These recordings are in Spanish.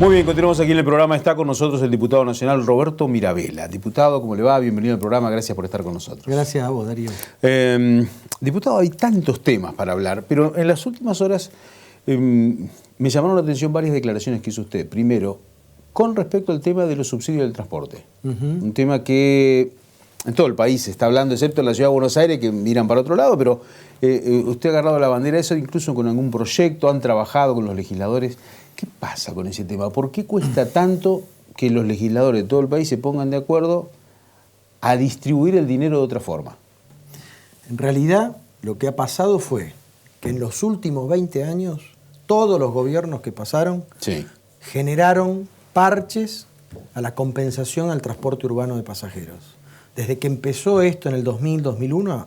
Muy bien, continuamos aquí en el programa. Está con nosotros el diputado nacional Roberto Mirabella. Diputado, ¿cómo le va? Bienvenido al programa, gracias por estar con nosotros. Gracias a vos, Darío. Diputado, hay tantos temas para hablar, pero en las últimas horas me llamaron la atención varias declaraciones que hizo usted. Primero, con respecto al tema de los subsidios del transporte. Un tema que en todo el país se está hablando, excepto en la ciudad de Buenos Aires, que miran para otro lado, pero usted ha agarrado la bandera de eso, incluso con algún proyecto, han trabajado con los legisladores. ¿Qué pasa con ese tema? ¿Por qué cuesta tanto que los legisladores de todo el país se pongan de acuerdo a distribuir el dinero de otra forma? En realidad, lo que ha pasado fue que en los últimos 20 años, todos los gobiernos que pasaron generaron parches a la compensación al transporte urbano de pasajeros. Desde que empezó esto en el 2000-2001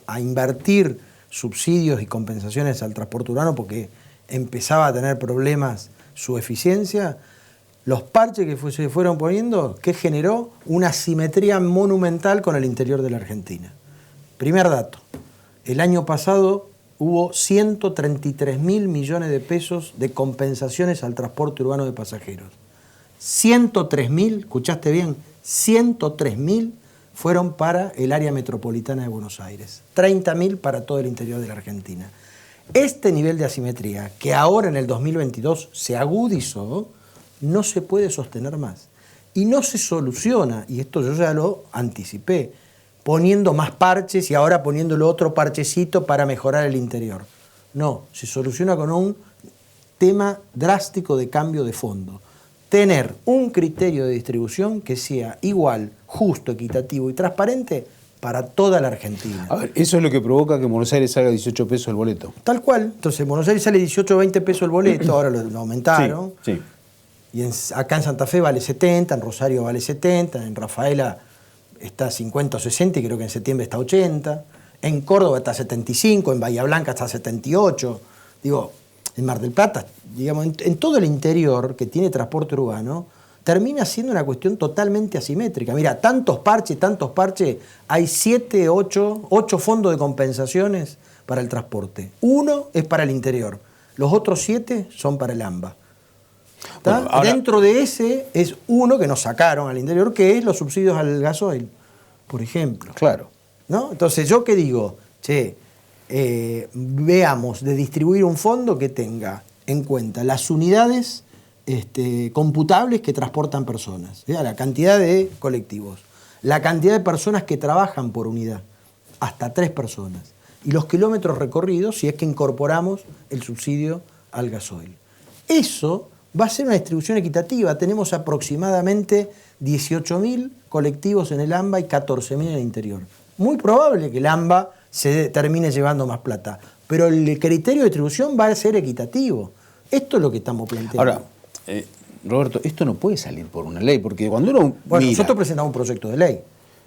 a invertir subsidios y compensaciones al transporte urbano porque empezaba a tener problemas su eficiencia, los parches que se fueron poniendo, que generó una asimetría monumental con el interior de la Argentina. Primer dato, el año pasado hubo 133.000 millones de pesos de compensaciones al transporte urbano de pasajeros. 103.000, escuchaste bien, 103.000 fueron para el área metropolitana de Buenos Aires, 30.000 para todo el interior de la Argentina. Este nivel de asimetría, que ahora en el 2022 se agudizó, no se puede sostener más. Y no se soluciona, y esto yo ya lo anticipé, poniendo más parches y ahora poniéndole otro parchecito para mejorar el interior. No, se soluciona con un tema drástico de cambio de fondo. Tener un criterio de distribución que sea igual, justo, equitativo y transparente para toda la Argentina. A ver, eso es lo que provoca que en Buenos Aires salga 18 pesos el boleto. Tal cual. Entonces, en Buenos Aires sale 18 o 20 pesos el boleto, ahora lo aumentaron. Sí. Y acá en Santa Fe vale 70, en Rosario vale 70, en Rafaela está 50 o 60 y creo que en septiembre está 80. En Córdoba está 75, en Bahía Blanca está 78. Digo, en Mar del Plata, digamos, en todo el interior que tiene transporte urbano, termina siendo una cuestión totalmente asimétrica. Mira, tantos parches, hay 8 fondos de compensaciones para el transporte. Uno es para el interior, los otros 7 son para el AMBA. Bueno, ahora, dentro de ese es uno que nos sacaron al interior, que es los subsidios al gasoil, por ejemplo. Claro. ¿No? Entonces, ¿yo qué digo? Veamos de distribuir un fondo que tenga en cuenta las unidades computables que transportan personas, la cantidad de colectivos, la cantidad de personas que trabajan por unidad, hasta 3 personas, y los kilómetros recorridos si es que incorporamos el subsidio al gasoil. Eso va a ser una distribución equitativa. Tenemos aproximadamente 18.000 colectivos en el AMBA y 14.000 en el interior. Muy probable que el AMBA se termine llevando más plata, pero el criterio de distribución va a ser equitativo. Esto es lo que estamos planteando. Ahora, Roberto, esto no puede salir por una ley, porque cuando uno Bueno, mira... nosotros presentamos un proyecto de ley.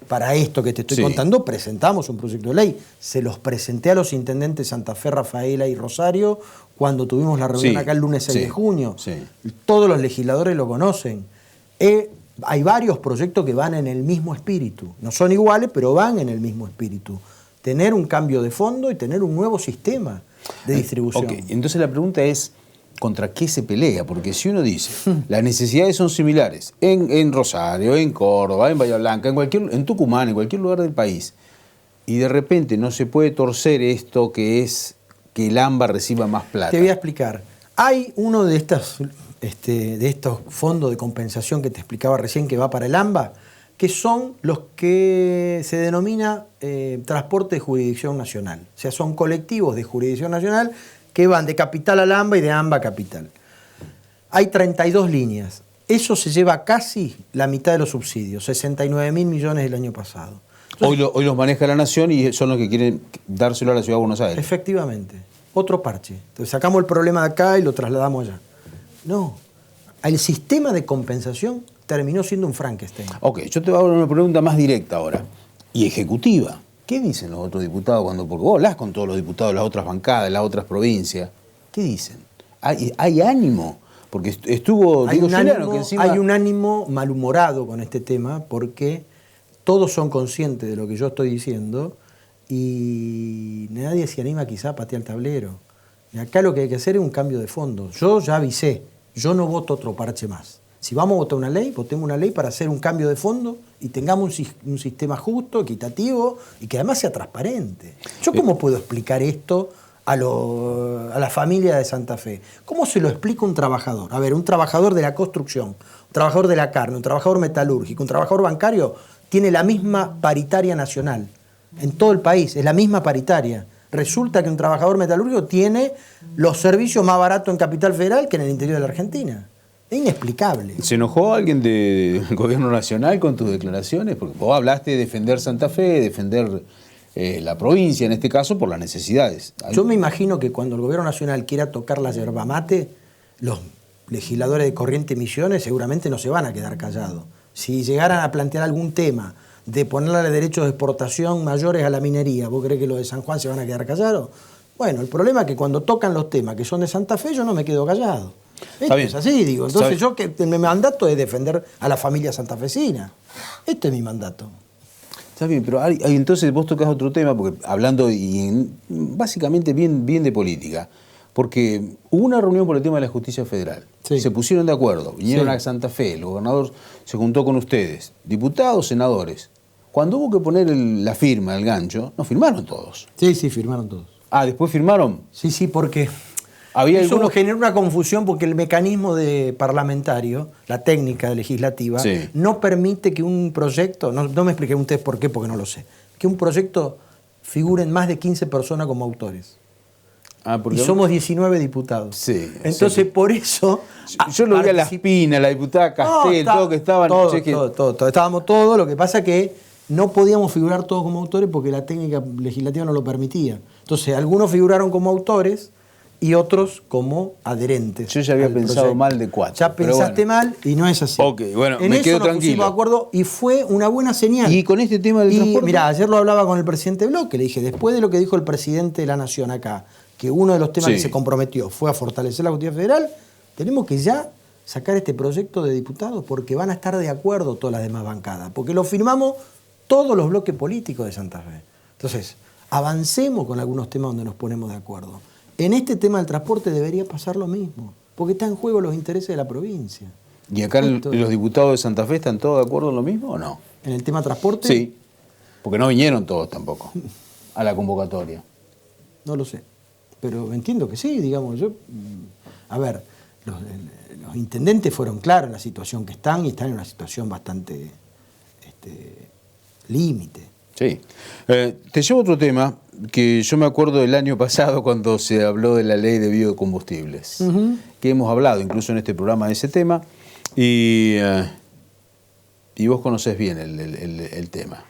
Para esto que te estoy contando, presentamos un proyecto de ley. Se los presenté a los intendentes Santa Fe, Rafaela y Rosario cuando tuvimos la reunión acá el lunes 6 de junio. Todos los legisladores lo conocen. Hay varios proyectos que van en el mismo espíritu. No son iguales, pero van en el mismo espíritu. Tener un cambio de fondo y tener un nuevo sistema de distribución. Ok, entonces la pregunta es, ¿contra qué se pelea? Porque si uno dice, las necesidades son similares en Rosario, en Córdoba, en Bahía Blanca, en Tucumán, en cualquier lugar del país, y de repente no se puede torcer esto que es que el AMBA reciba más plata. Te voy a explicar. Hay uno de estos fondos de compensación que te explicaba recién que va para el AMBA, que son los que se denomina transporte de jurisdicción nacional. O sea, son colectivos de jurisdicción nacional que van de capital al AMBA y de AMBA a capital. Hay 32 líneas. Eso se lleva casi la mitad de los subsidios, 69.000 millones el año pasado. Entonces, hoy los maneja la Nación y son los que quieren dárselo a la Ciudad de Buenos Aires. Efectivamente. Otro parche. Entonces sacamos el problema de acá y lo trasladamos allá. No. El sistema de compensación terminó siendo un Frankenstein. Ok, yo te voy a dar una pregunta más directa ahora. Y ejecutiva. ¿Qué dicen los otros diputados porque vos hablas con todos los diputados de las otras bancadas, de las otras provincias? ¿Qué dicen? ¿Hay ánimo? Porque estuvo Diego Gilano, que encima... Hay un ánimo malhumorado con este tema porque todos son conscientes de lo que yo estoy diciendo y nadie se anima quizá a patear el tablero. Y acá lo que hay que hacer es un cambio de fondo. Yo ya avisé yo no voto otro parche más. Si vamos a votar una ley, votemos una ley para hacer un cambio de fondo y tengamos un sistema justo, equitativo y que además sea transparente. ¿Yo cómo puedo explicar esto a la familia de Santa Fe? ¿Cómo se lo explica un trabajador? A ver, un trabajador de la construcción, un trabajador de la carne, un trabajador metalúrgico, un trabajador bancario, tiene la misma paritaria nacional. En todo el país es la misma paritaria. Resulta que un trabajador metalúrgico tiene los servicios más baratos en Capital Federal que en el interior de la Argentina. Es inexplicable. ¿Se enojó alguien del gobierno nacional con tus declaraciones? Porque vos hablaste de defender Santa Fe, defender la provincia en este caso por las necesidades. Yo me imagino que cuando el gobierno nacional quiera tocar la yerba mate, los legisladores de Corrientes y Misiones seguramente no se van a quedar callados. Si llegaran a plantear algún tema de ponerle derechos de exportación mayores a la minería, ¿vos creés que los de San Juan se van a quedar callados? Bueno, el problema es que cuando tocan los temas que son de Santa Fe, yo no me quedo callado. Esto es así, digo. Entonces yo que mi mandato es defender a la familia santafesina. Este es mi mandato. Está bien, pero entonces vos tocás otro tema, porque hablando básicamente bien de política, porque hubo una reunión por el tema de la justicia federal. Sí. Se pusieron de acuerdo, vinieron a Santa Fe, el gobernador se juntó con ustedes, diputados, senadores. Cuando hubo que poner la firma, el gancho, no firmaron todos. Sí, firmaron todos. Ah, ¿después firmaron? Sí, porque eso genera una confusión porque el mecanismo parlamentario, la técnica legislativa, no permite que un proyecto, no me expliquen ustedes por qué, porque no lo sé, que un proyecto figuren más de 15 personas como autores. Y somos 19 diputados. Sí. Entonces, por eso... Yo lo vi a la Espina, la diputada Castel, todo que estaban... Todo. Estábamos todos, lo que pasa es que no podíamos figurar todos como autores porque la técnica legislativa no lo permitía. Entonces, algunos figuraron como autores y otros como adherentes. Yo ya había pensado mal de 4. Ya pensaste mal y no es así. Ok, bueno, me quedo tranquilo. En eso nos pusimos de acuerdo y fue una buena señal. Y con este tema del transporte... Mirá, ayer lo hablaba con el presidente Bloch, le dije, después de lo que dijo el presidente de la Nación acá, que uno de los temas que se comprometió fue a fortalecer la justicia federal, tenemos que ya sacar este proyecto de diputados porque van a estar de acuerdo todas las demás bancadas, porque lo firmamos todos los bloques políticos de Santa Fe. Entonces, avancemos con algunos temas donde nos ponemos de acuerdo. En este tema del transporte debería pasar lo mismo, porque están en juego los intereses de la provincia. ¿Y acá los diputados de Santa Fe están todos de acuerdo en lo mismo o no? ¿En el tema transporte? Sí, porque no vinieron todos tampoco a la convocatoria. No lo sé, pero entiendo que sí, digamos. A ver, los intendentes fueron claros en la situación que están y están en una situación bastante límite. Sí. Te llevo otro tema que yo me acuerdo del año pasado cuando se habló de la ley de biocombustibles, que hemos hablado incluso en este programa de ese tema, y vos conocés bien el tema.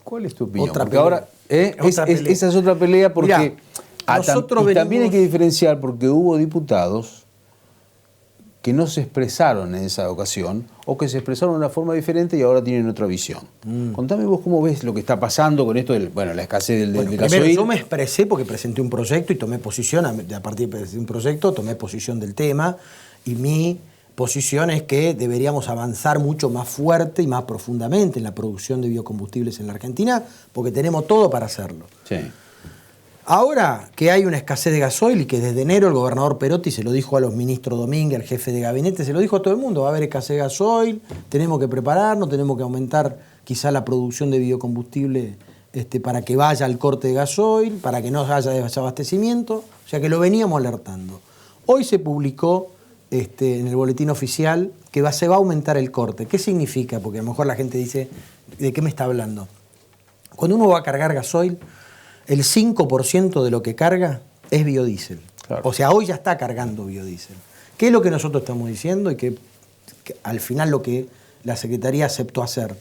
¿Cuál es tu opinión? Otra porque pelea. Ahora esa es otra pelea porque también hay que diferenciar porque hubo diputados que no se expresaron en esa ocasión o que se expresaron de una forma diferente y ahora tienen otra visión. Contame vos cómo ves lo que está pasando con esto de la escasez del gasoil. Primero, yo me expresé porque presenté un proyecto y tomé posición, a partir de presentar un proyecto, tomé posición del tema y mi posición es que deberíamos avanzar mucho más fuerte y más profundamente en la producción de biocombustibles en la Argentina porque tenemos todo para hacerlo. Sí. Ahora que hay una escasez de gasoil y que desde enero el gobernador Perotti se lo dijo a los ministros Domínguez, al jefe de gabinete, se lo dijo a todo el mundo, va a haber escasez de gasoil, tenemos que prepararnos, tenemos que aumentar quizá la producción de biocombustible para que vaya al corte de gasoil, para que no haya desabastecimiento, o sea que lo veníamos alertando. Hoy se publicó en el boletín oficial que se va a aumentar el corte. ¿Qué significa? Porque a lo mejor la gente dice, ¿de qué me está hablando? Cuando uno va a cargar gasoil, el 5% de lo que carga es biodiesel. Claro. O sea, hoy ya está cargando biodiesel. ¿Qué es lo que nosotros estamos diciendo y que al final lo que la Secretaría aceptó hacer?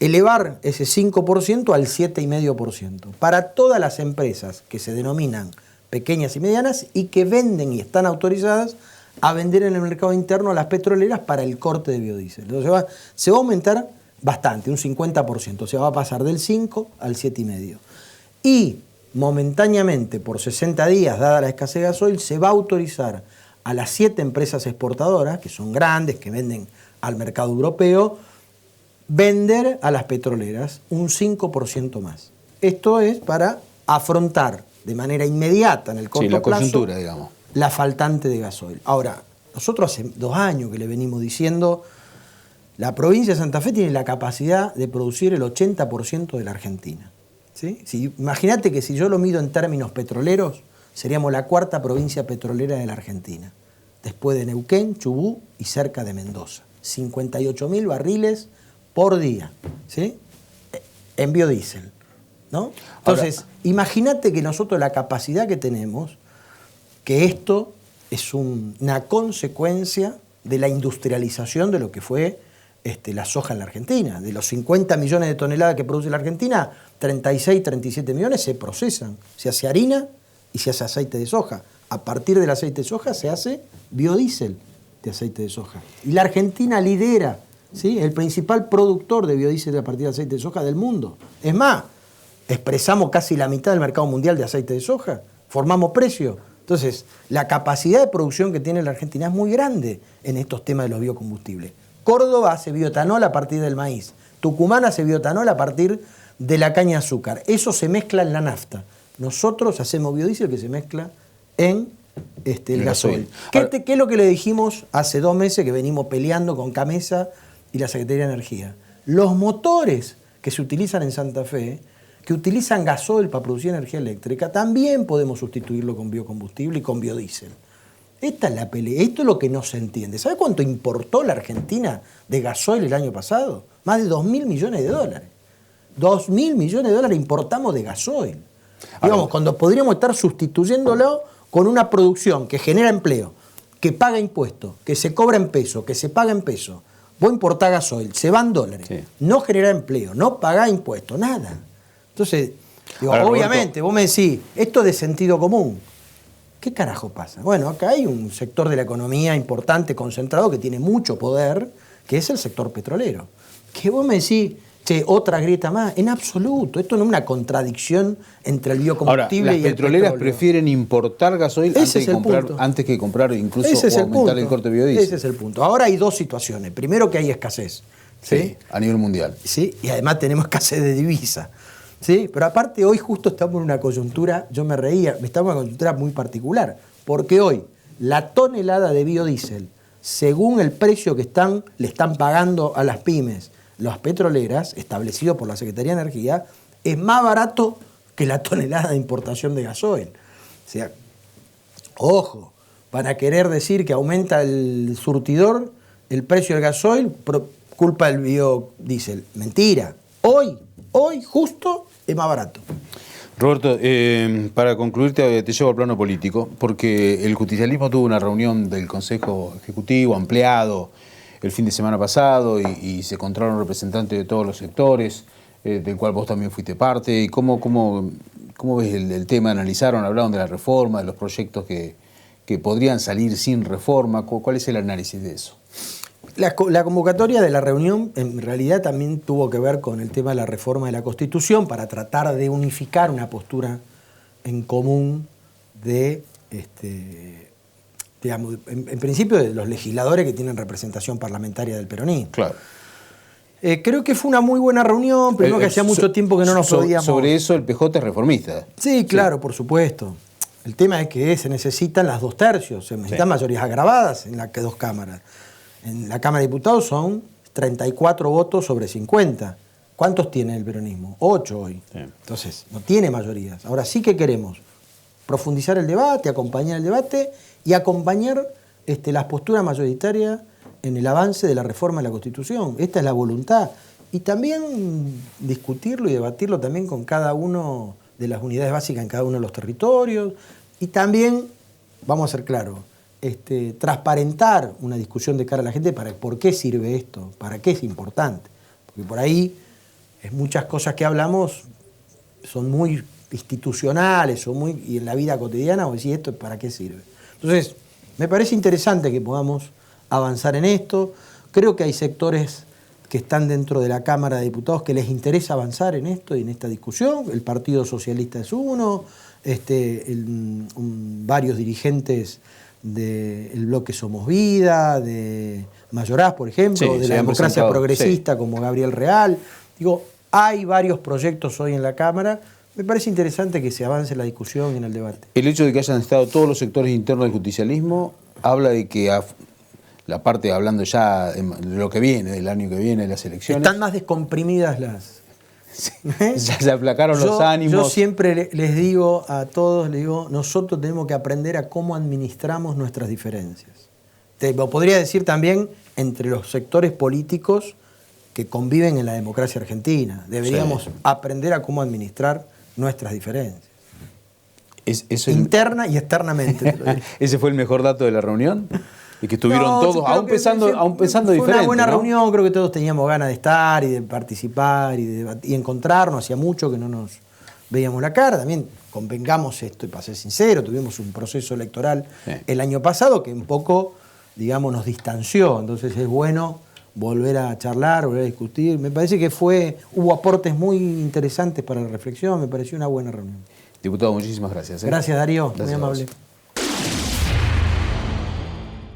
Elevar ese 5% al 7,5% para todas las empresas que se denominan pequeñas y medianas y que venden y están autorizadas a vender en el mercado interno a las petroleras para el corte de biodiesel. Entonces se va a aumentar bastante, un 50%. O sea, va a pasar del 5 al 7,5%. Y momentáneamente, por 60 días, dada la escasez de gasoil, se va a autorizar a las 7 empresas exportadoras, que son grandes, que venden al mercado europeo, vender a las petroleras un 5% más. Esto es para afrontar de manera inmediata, en el corto plazo, coyuntura, digamos, la faltante de gasoil. Ahora, Nosotros hace 2 años que le venimos diciendo, la provincia de Santa Fe tiene la capacidad de producir el 80% de la Argentina. ¿Sí? Imagínate que si yo lo mido en términos petroleros, seríamos la 4ª provincia petrolera de la Argentina, después de Neuquén, Chubut y cerca de Mendoza. 58.000 barriles por día, ¿sí? En biodiesel, ¿no? Entonces, imagínate que nosotros la capacidad que tenemos, que esto es una consecuencia de la industrialización de lo que fue la soja en la Argentina. De los 50 millones de toneladas que produce la Argentina, 36, 37 millones se procesan. Se hace harina y se hace aceite de soja. A partir del aceite de soja se hace biodiesel de aceite de soja. Y la Argentina lidera, ¿sí?, el principal productor de biodiesel a partir de aceite de soja del mundo. Es más, expresamos casi la mitad del mercado mundial de aceite de soja, formamos precio. Entonces, la capacidad de producción que tiene la Argentina es muy grande en estos temas de los biocombustibles. Córdoba hace bioetanol a partir del maíz, Tucumán hace bioetanol a partir de la caña de azúcar. Eso se mezcla en la nafta. Nosotros hacemos biodiesel que se mezcla en el gasoil. ¿Qué es lo que le dijimos hace 2 meses que venimos peleando con Camesa y la Secretaría de Energía? Los motores que se utilizan en Santa Fe, que utilizan gasoil para producir energía eléctrica, también podemos sustituirlo con biocombustible y con biodiesel. Esta es la pelea, esto es lo que no se entiende. ¿Sabe cuánto importó la Argentina de gasoil el año pasado? Más de 2.000 millones de dólares. 2.000 millones de dólares importamos de gasoil. Digamos, cuando podríamos estar sustituyéndolo con una producción que genera empleo, que paga impuestos, que se cobra en peso, que se paga en peso. Vos importás gasoil, se van dólares, sí. No genera empleo, no pagá impuestos, nada. Entonces, digo, obviamente, vos me decís, esto es de sentido común. ¿Qué carajo pasa? Bueno, acá hay un sector de la economía importante, concentrado, que tiene mucho poder, que es el sector petrolero. Que vos me decís, che, otra grieta más. En absoluto, esto no es una contradicción entre el biocombustible y el petróleo. Las petroleras prefieren importar gasoil antes que comprar incluso o aumentar el corte de biodiesel. Ese es el punto. Ahora hay 2 situaciones. Primero, que hay escasez. Sí, a nivel mundial. Sí, y además tenemos escasez de divisa. ¿Sí? Pero aparte hoy justo estamos en una coyuntura, yo me reía, estamos en una coyuntura muy particular, porque hoy la tonelada de biodiesel, según el precio que le están pagando a las pymes, las petroleras, establecido por la Secretaría de Energía, es más barato que la tonelada de importación de gasoil. O sea, ojo, para querer decir que aumenta el surtidor, el precio del gasoil, por culpa del biodiesel. Mentira. Hoy justo es más barato. Roberto, para concluir te llevo al plano político, porque el justicialismo tuvo una reunión del Consejo Ejecutivo ampliado el fin de semana pasado y se encontraron representantes de todos los sectores, del cual vos también fuiste parte. ¿Y cómo ves el tema? ¿Analizaron, hablaron de la reforma, de los proyectos que podrían salir sin reforma? ¿Cuál es el análisis de eso? La convocatoria de la reunión en realidad también tuvo que ver con el tema de la reforma de la Constitución para tratar de unificar una postura en común de, digamos, en principio de los legisladores que tienen representación parlamentaria del peronismo. Claro. Creo que fue una muy buena reunión, primero que hacía mucho tiempo que no nos podíamos... Sobre eso el PJ es reformista. Sí, claro, sí. Por supuesto. El tema es que se necesitan las 2/3, se necesitan mayorías agravadas en las 2 cámaras. En la Cámara de Diputados son 34 votos sobre 50. ¿Cuántos tiene el peronismo? 8 hoy. Sí. Entonces, no tiene mayorías. Ahora sí que queremos profundizar el debate, acompañar el debate y acompañar las posturas mayoritarias en el avance de la reforma de la Constitución. Esta es la voluntad. Y también discutirlo y debatirlo también con cada uno de las unidades básicas en cada uno de los territorios. Y también, vamos a ser claros, transparentar una discusión de cara a la gente para por qué sirve esto, para qué es importante. Porque por ahí muchas cosas que hablamos son muy institucionales y en la vida cotidiana, o decir esto para qué sirve. Entonces, me parece interesante que podamos avanzar en esto. Creo que hay sectores que están dentro de la Cámara de Diputados que les interesa avanzar en esto y en esta discusión. El Partido Socialista es uno, varios dirigentes del bloque Somos Vida, de Mayoraz, por ejemplo, de la democracia progresista como Gabriel Real. Digo, hay varios proyectos hoy en la Cámara. Me parece interesante que se avance en la discusión y en el debate. El hecho de que hayan estado todos los sectores internos del justicialismo habla de que la parte hablando ya de lo que viene, del año que viene, de las elecciones. Están más descomprimidas las... Sí, ya se aplacaron los ánimos. Yo siempre les digo a todos, les digo, nosotros tenemos que aprender a cómo administramos nuestras diferencias. Te lo podría decir también entre los sectores políticos que conviven en la democracia argentina. Deberíamos aprender a cómo administrar nuestras diferencias. Interna y externamente. ¿Ese fue el mejor dato de la reunión? Y que estuvieron todos, aún pensando diferente. Fue una buena reunión, creo que todos teníamos ganas de estar y de participar y encontrarnos. Hacía mucho que no nos veíamos la cara. También convengamos esto, y para ser sincero, tuvimos un proceso electoral el año pasado que un poco, digamos, nos distanció. Entonces es bueno volver a charlar, volver a discutir. Me parece que hubo aportes muy interesantes para la reflexión, me pareció una buena reunión. Diputado, muchísimas gracias. Gracias, Darío, Gracias, muy amable.